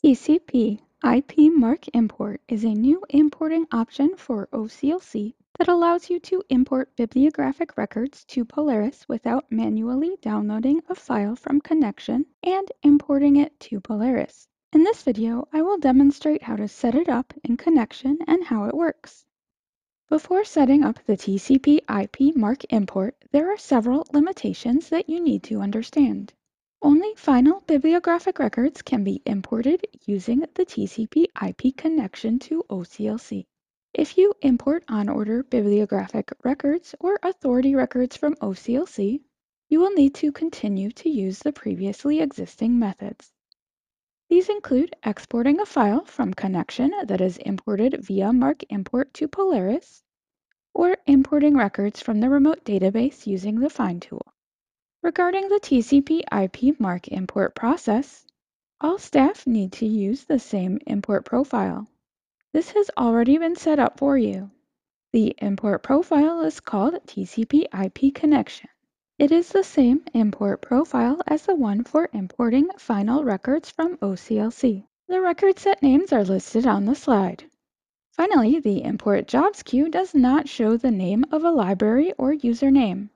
TCP IP MARC Import is a new importing option for OCLC that allows you to import bibliographic records to Polaris without manually downloading a file from Connexion and importing it to Polaris. In this video, I will demonstrate how to set it up in Connexion and how it works. Before setting up the TCP IP MARC import, there are several limitations that you need to understand. Only final bibliographic records can be imported using the TCP IP connection to OCLC. If you import on-order bibliographic records or authority records from OCLC, you will need to continue to use the previously existing methods. These include exporting a file from Connexion that is imported via MARC Import to Polaris, or importing records from the remote database using the Find tool. Regarding the TCP IP MARC import process, all staff need to use the same import profile. This has already been set up for you. The import profile is called TCP IP Connection. It is the same import profile as the one for importing final records from OCLC. The record set names are listed on the slide. Finally, the import jobs queue does not show the name of a library or username.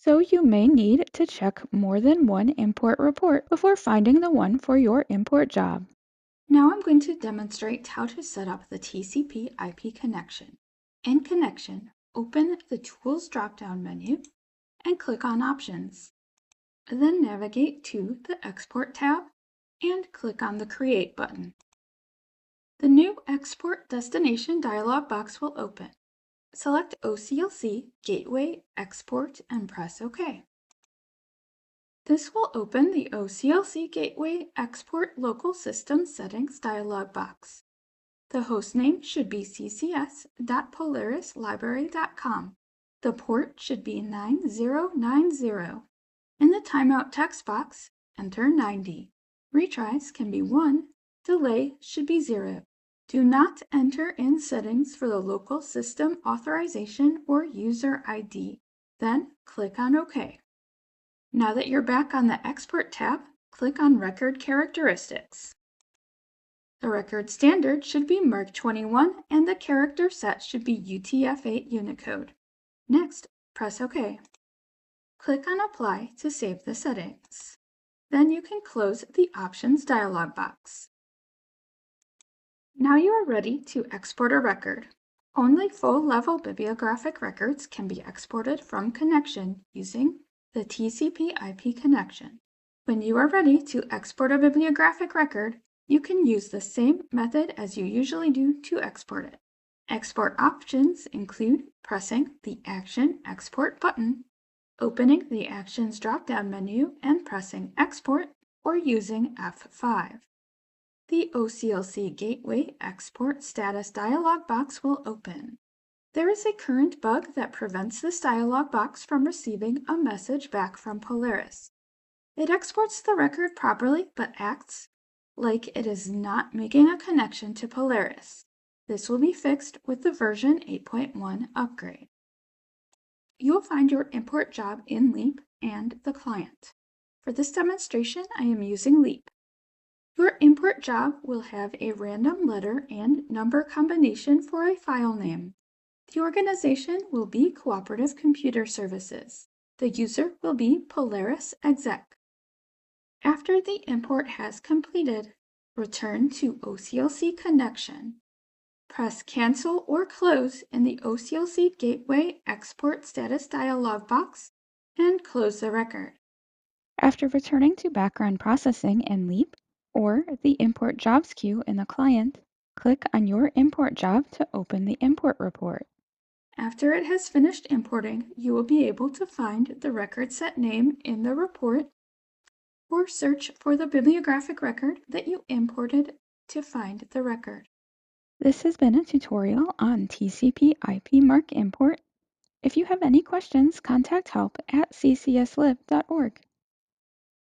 So you may need to check more than one import report before finding the one for your import job. Now I'm going to demonstrate how to set up the TCP IP connection. In Connexion, open the Tools drop-down menu and click on Options. Then navigate to the Export tab and click on the Create button. The new Export Destination dialog box will open. Select OCLC, Gateway, Export, and press OK. This will open the OCLC Gateway Export Local System Settings dialog box. The hostname should be ccs.polarislibrary.com. The port should be 9090. In the timeout text box, enter 90. Retries can be 1. Delay should be 0. Do not enter in settings for the local system authorization or user ID. Then click on OK. Now that you're back on the Export tab, click on Record Characteristics. The record standard should be MARC 21 and the character set should be UTF-8 Unicode. Next, press OK. Click on Apply to save the settings. Then you can close the Options dialog box. Now you are ready to export a record. Only full-level bibliographic records can be exported from Connexion using the TCP IP connection. When you are ready to export a bibliographic record, you can use the same method as you usually do to export it. Export options include pressing the Action Export button, opening the Actions drop-down menu and pressing Export, or using F5. The OCLC Gateway Export Status dialog box will open. There is a current bug that prevents this dialog box from receiving a message back from Polaris. It exports the record properly but acts like it is not making a connection to Polaris. This will be fixed with the version 8.1 upgrade. You will find your import job in Leap and the client. For this demonstration, I am using Leap. Your import job will have a random letter and number combination for a file name. The organization will be Cooperative Computer Services. The user will be Polaris exec. After the import has completed, return to OCLC Connexion. Press Cancel or Close in the OCLC Gateway Export Status dialog box and close the record. After returning to background processing in Leap or the Import Jobs queue in the client, click on your import job to open the import report. After it has finished importing, you will be able to find the record set name in the report or search for the bibliographic record that you imported to find the record. This has been a tutorial on TCP IP MARC Import. If you have any questions, contact help@ccslib.org.